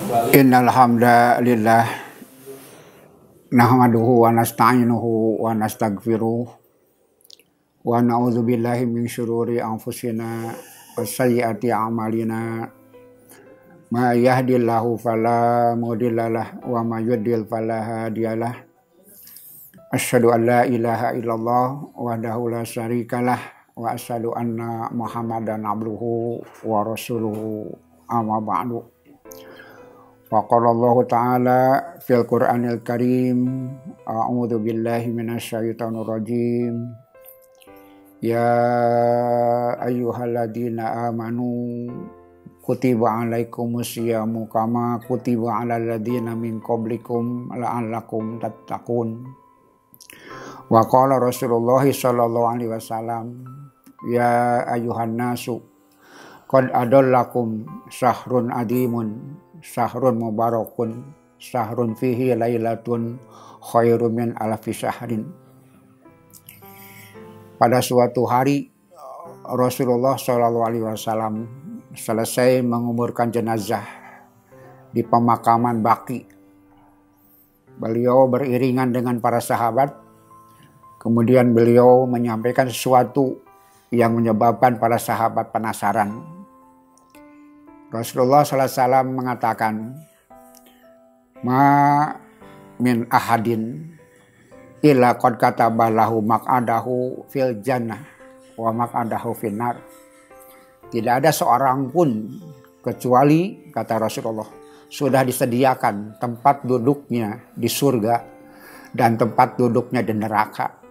Innal hamdalillah nahmaduhu wa nasta'inuhu wa nastaghfiruh wa na'udzu billahi min syururi anfusina wa sayyiati a'malina ma yahdihillahu fala mudhillalah wa ma yudhlil fala hadiyalah. Asyhadu an la ilaha illallah wahdahu la syarikalah wa asyhadu anna Muhammadan abduhu wa rasuluhu amma ba'du. Faqala Allah Ta'ala fil Qur'anil Karim, a'udzu billahi minasyaitonir rajim. Ya ayyuhalladzina amanu kutiba alaikumus syiyamu kama kutiba alal ladzina min qablikum la'allakum tattaqun. Wa qala Rasulullah sallallahu alaihi wasallam, ya ayyuhan nasu qad adallakum syahrun adimun syahrun mubarakun syahrun fihi lailatun khairum min alfi syahrin. Pada suatu hari Rasulullah SAW selesai menguburkan jenazah di pemakaman Baqi. Beliau beriringan dengan para sahabat. Kemudian beliau menyampaikan sesuatu yang menyebabkan para sahabat penasaran. Rasulullah SAW mengatakan, ma min ahadin illa qad katabalahu maq'adahu fil jannah wa maq'adahu finnar. Tidak ada seorang pun kecuali, kata Rasulullah, sudah disediakan tempat duduknya di surga dan tempat duduknya di neraka.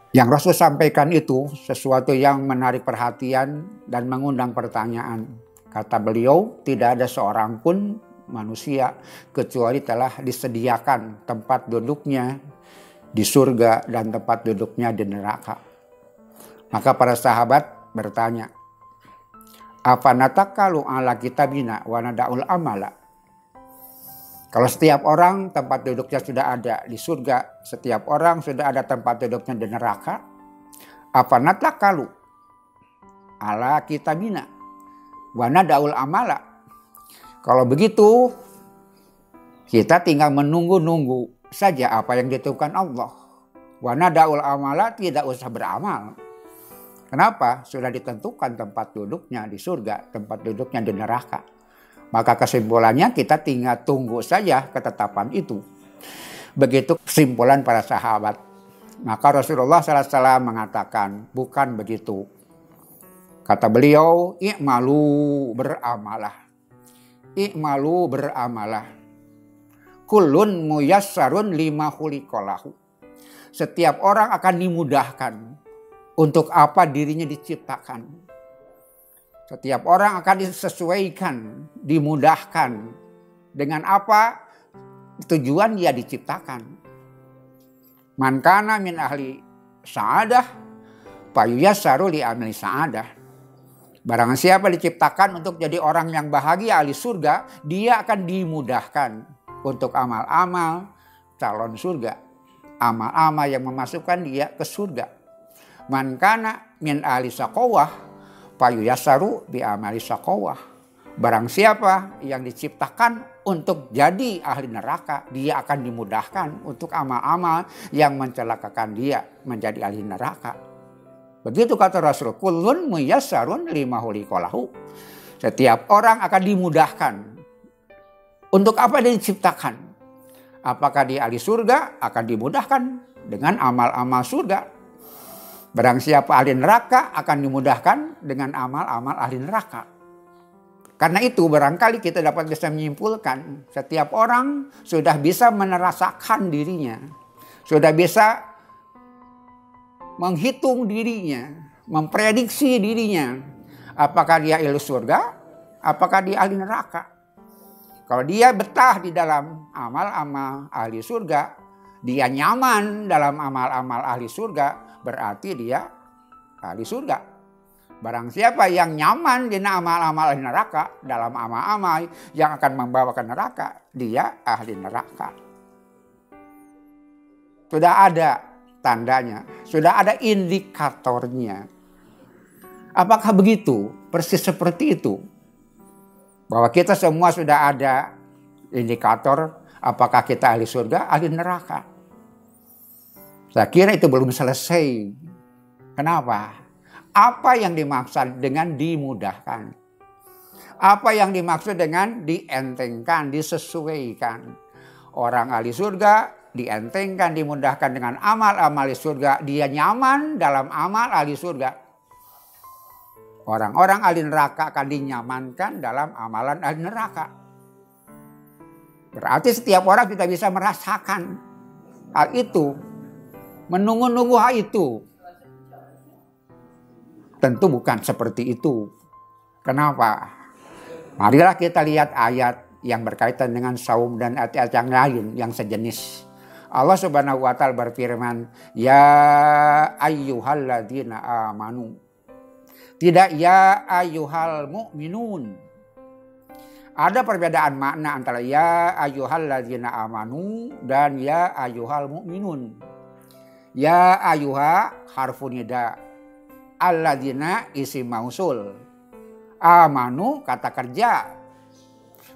Yang Rasul sampaikan itu sesuatu yang menarik perhatian dan mengundang pertanyaan. Kata beliau, tidak ada seorang pun manusia kecuali telah disediakan tempat duduknya di surga dan tempat duduknya di neraka. Maka para sahabat bertanya, apa natakalu ala kitabina wa nada'ul amala? Kalau setiap orang tempat duduknya sudah ada di surga, setiap orang sudah ada tempat duduknya di neraka, apa natakalu ala kitabina wa nada'ul amala? Kalau begitu, kita tinggal menunggu-nunggu saja apa yang ditentukan Allah. Wa nada'ul amala, tidak usah beramal. Kenapa? Sudah ditentukan tempat duduknya di surga, tempat duduknya di neraka. Maka kesimpulannya kita tinggal tunggu saja ketetapan itu. Begitu kesimpulan para sahabat. Maka Rasulullah SAW mengatakan, bukan begitu. Kata beliau, i'malu beramalah. I'malu beramalah. Kullun muyassarun lima khuliqalahu. Setiap orang akan dimudahkan untuk apa dirinya diciptakan. Setiap orang akan disesuaikan, dimudahkan dengan apa tujuan dia diciptakan. Man kana min ahli sa'adah fayuyassaru li amali sa'adah. Barang siapa diciptakan untuk jadi orang yang bahagia ahli surga, dia akan dimudahkan untuk amal-amal calon surga. Amal-amal yang memasukkan dia ke surga. Man kana min ahli saqawah fayuyassaru bi amali saqawah. Barang siapa yang diciptakan untuk jadi ahli neraka, dia akan dimudahkan untuk amal-amal yang mencelakakan dia menjadi ahli neraka. Begitu kata Rasul, kullun muyassarun lima khuliqalahu. Setiap orang akan dimudahkan. Untuk apa dia diciptakan? Apakah dia ahli surga? Akan dimudahkan dengan amal-amal surga. Barang siapa ahli neraka akan dimudahkan dengan amal-amal ahli neraka. Karena itu barangkali kita dapat bisa menyimpulkan setiap orang sudah bisa merasakan dirinya. Sudah bisa menghitung dirinya, memprediksi dirinya. Apakah dia ahli surga, apakah dia ahli neraka. Kalau dia betah di dalam amal-amal ahli surga, dia nyaman dalam amal-amal ahli surga, berarti dia ahli surga. Barang siapa yang nyaman di amal-amal ahli neraka, dalam amal-amal yang akan membawa ke neraka, dia ahli neraka. Sudah ada tandanya, sudah ada indikatornya. Apakah begitu? Persis seperti itu. Bahwa kita semua sudah ada indikator apakah kita ahli surga, ahli neraka. Saya kira itu belum selesai. Kenapa? Apa yang dimaksud dengan dimudahkan? Apa yang dimaksud dengan dientengkan, disesuaikan? Orang ahli surga dientengkan, dimudahkan dengan amal-amal ahli surga. Dia nyaman dalam amal ahli surga. Orang-orang ahli neraka akan dinyamankan dalam amalan ahli neraka. Berarti setiap orang tidak bisa merasakan hal itu. Menunggu-nunggu hal itu. Tentu bukan seperti itu. Kenapa? Marilah kita lihat ayat yang berkaitan dengan saum dan ayat-ayat yang lain yang sejenis. Allah Subhanahu wa taala berfirman, "Ya ayyuhalladzina amanu." Tidak ya ayyuhal mu'minun. Ada perbedaan makna antara ya ayyuhalladzina amanu dan ya ayyuhal mu'minun. Ya ayyuha harfun nida. Alladzina isim mausul. Amanu kata kerja.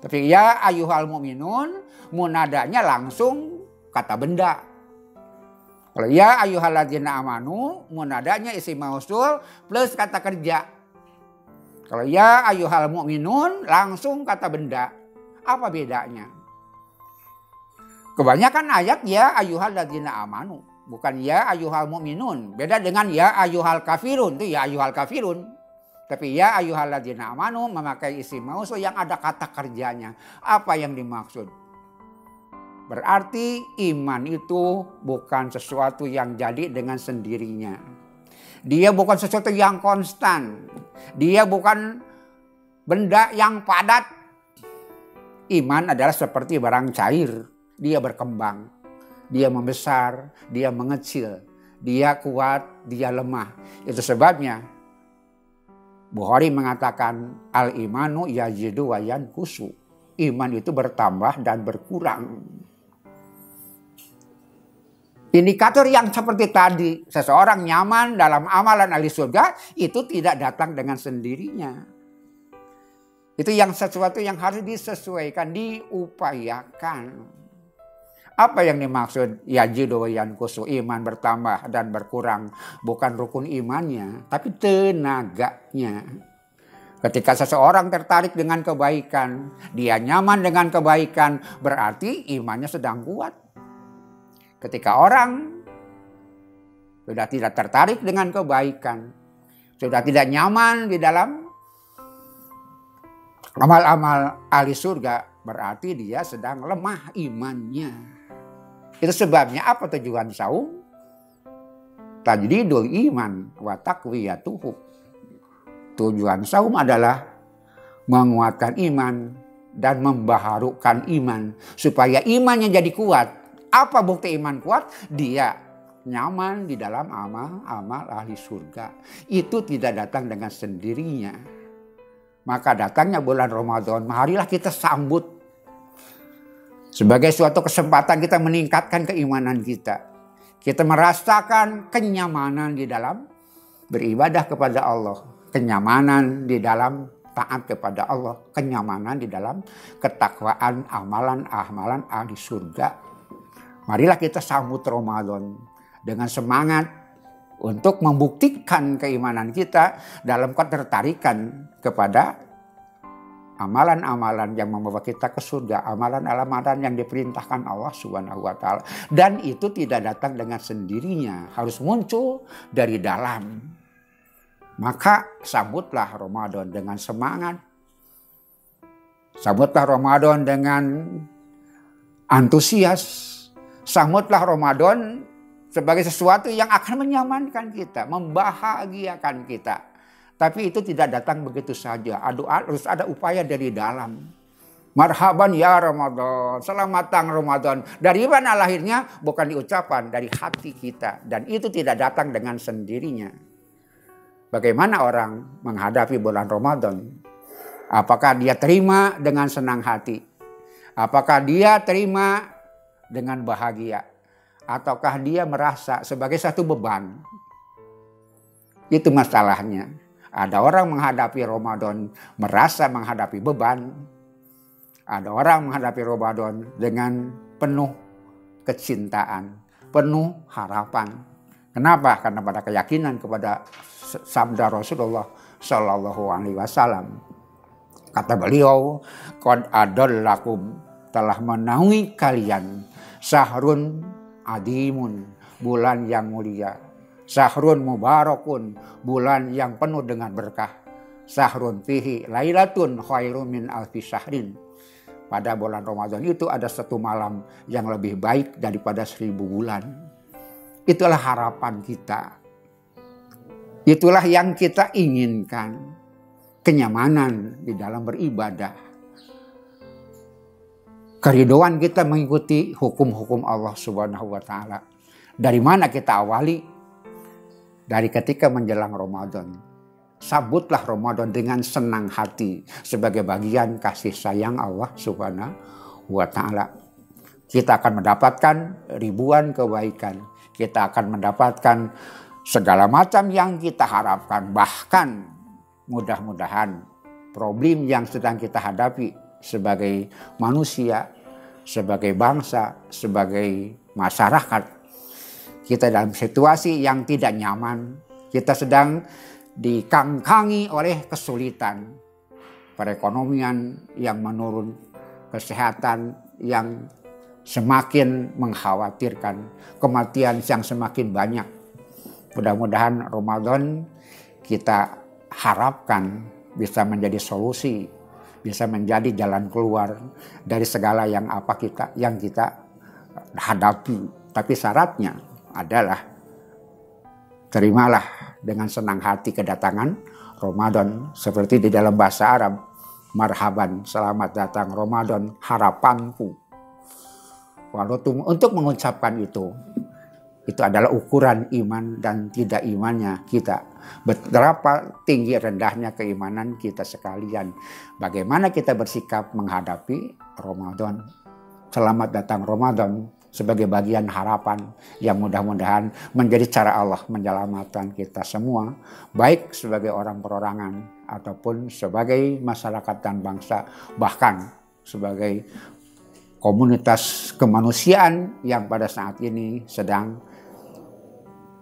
Tapi ya ayyuhal mu'minun munadanya langsung kata benda. Kalau ya ayyuhalladzina amanu munadanya isim mausul plus kata kerja. Kalau ya ayyuhal mu'minun langsung kata benda. Apa bedanya? Kebanyakan ayat ya ayyuhalladzina amanu, bukan ya ayyuhal mu'minun. Beda dengan ya ayyuhal kafirun, itu ya ayyuhal kafirun. Tapi ya ayyuhalladzina amanu memakai isim mausul yang ada kata kerjanya. Apa yang dimaksud? Berarti iman itu bukan sesuatu yang jadi dengan sendirinya. Dia bukan sesuatu yang konstan. Dia bukan benda yang padat. Iman adalah seperti barang cair. Dia berkembang. Dia membesar. Dia mengecil. Dia kuat. Dia lemah. Itu sebabnya Bukhari mengatakan al-imanu yazidu wa yanqusu. Iman itu bertambah dan berkurang. Indikator yang seperti tadi, seseorang nyaman dalam amalan ahli surga, itu tidak datang dengan sendirinya. Itu yang sesuatu yang harus disesuaikan, diupayakan. Apa yang dimaksud yazidu wa yanqusu, iman bertambah dan berkurang? Bukan rukun imannya, tapi tenaganya. Ketika seseorang tertarik dengan kebaikan, dia nyaman dengan kebaikan, berarti imannya sedang kuat. Ketika orang sudah tidak tertarik dengan kebaikan, sudah tidak nyaman di dalam amal-amal ahli surga, berarti dia sedang lemah imannya. Itu sebabnya apa tujuan saum? Tajdidul iman wa taqwiyatuhu. Tujuan saum adalah menguatkan iman dan membaharukan iman supaya imannya jadi kuat. Apa bukti iman kuat? Dia nyaman di dalam amal-amal ahli surga. Itu tidak datang dengan sendirinya. Maka datangnya bulan Ramadan, marilah kita sambut sebagai suatu kesempatan kita meningkatkan keimanan kita. Kita merasakan kenyamanan di dalam beribadah kepada Allah. Kenyamanan di dalam taat kepada Allah. Kenyamanan di dalam ketakwaan amalan-amalan ahli surga. Marilah kita sambut Ramadan dengan semangat untuk membuktikan keimanan kita dalam ketertarikan kepada amalan-amalan yang membawa kita ke surga, amalan-amalan yang diperintahkan Allah Subhanahu wa taala. Dan itu tidak datang dengan sendirinya, harus muncul dari dalam. Maka sambutlah Ramadan dengan semangat. Sambutlah Ramadan dengan antusias. Sambutlah Ramadan sebagai sesuatu yang akan menyamankan kita, membahagiakan kita. Tapi itu tidak datang begitu saja. Harus ada upaya dari dalam. Marhaban ya Ramadan, selamat datang Ramadan. Dari mana lahirnya? Bukan diucapkan, dari hati kita. Dan itu tidak datang dengan sendirinya. Bagaimana orang menghadapi bulan Ramadan? Apakah dia terima dengan senang hati? Apakah dia terima dengan bahagia, ataukah dia merasa sebagai satu beban? Itu masalahnya. Ada orang menghadapi Ramadan merasa menghadapi beban. Ada orang menghadapi Ramadan dengan penuh kecintaan, penuh harapan. Kenapa? Karena pada keyakinan kepada sabda Rasulullah Shallallahu Alaihi Wasallam. Kata beliau, "Qad adallakum, telah menaungi kalian syahrun adimun, bulan yang mulia. Syahrun mubarakun, bulan yang penuh dengan berkah. Syahrun fihi lailatun khairum min alfi syahrin." Pada bulan Ramadan itu ada satu malam yang lebih baik daripada 1000 bulan. Itulah harapan kita. Itulah yang kita inginkan. Kenyamanan di dalam beribadah. Keridoan kita mengikuti hukum-hukum Allah Subhanahu wa Ta'ala. Dari mana kita awali? Dari ketika menjelang Ramadan. Sambutlah Ramadan dengan senang hati sebagai bagian kasih sayang Allah Subhanahu wa Ta'ala. Kita akan mendapatkan ribuan kebaikan. Kita akan mendapatkan segala macam yang kita harapkan. Bahkan mudah-mudahan problem yang sedang kita hadapi sebagai manusia, sebagai bangsa, sebagai masyarakat, kita dalam situasi yang tidak nyaman, kita sedang dikangkangi oleh kesulitan, perekonomian yang menurun, kesehatan yang semakin mengkhawatirkan, kematian yang semakin banyak. Mudah-mudahan Ramadan kita harapkan bisa menjadi solusi, bisa menjadi jalan keluar dari segala yang kita hadapi. Tapi syaratnya adalah terimalah dengan senang hati kedatangan Ramadan. Seperti di dalam bahasa Arab, marhaban, selamat datang Ramadan, harapanku. Untuk mengucapkan itu adalah ukuran iman dan tidak imannya kita. Berapa tinggi rendahnya keimanan kita sekalian. Bagaimana kita bersikap menghadapi Ramadan. Selamat datang Ramadan sebagai bagian harapan yang mudah-mudahan menjadi cara Allah menyelamatkan kita semua, baik sebagai orang perorangan ataupun sebagai masyarakat dan bangsa, bahkan sebagai komunitas kemanusiaan yang pada saat ini sedang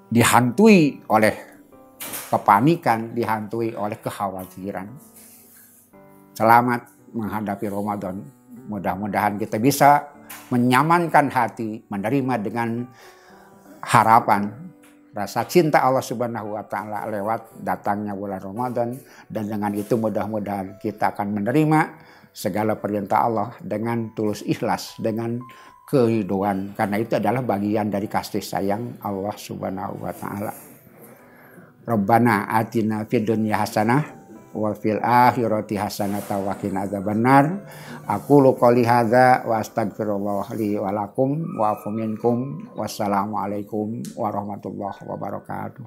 dihantui oleh kepanikan, dihantui oleh kekhawatiran. Selamat menghadapi Ramadan. Mudah-mudahan kita bisa menyamankan hati, menerima dengan harapan, rasa cinta Allah Subhanahu wa Ta'ala lewat datangnya bulan Ramadan. Dan dengan itu mudah-mudahan kita akan menerima segala perintah Allah dengan tulus ikhlas, dengan keriduan, karena itu adalah bagian dari kasih sayang Allah Subhanahu wa Ta'ala. Rabbana atina fid dunya hasanah wa fil akhirati hasanatan wa qina adzabannar. Aqulu qouli hadza wa astaghfirullah li wa lakum wa afu minkum. Wassalamu alaikum warahmatullahi wabarakatuh.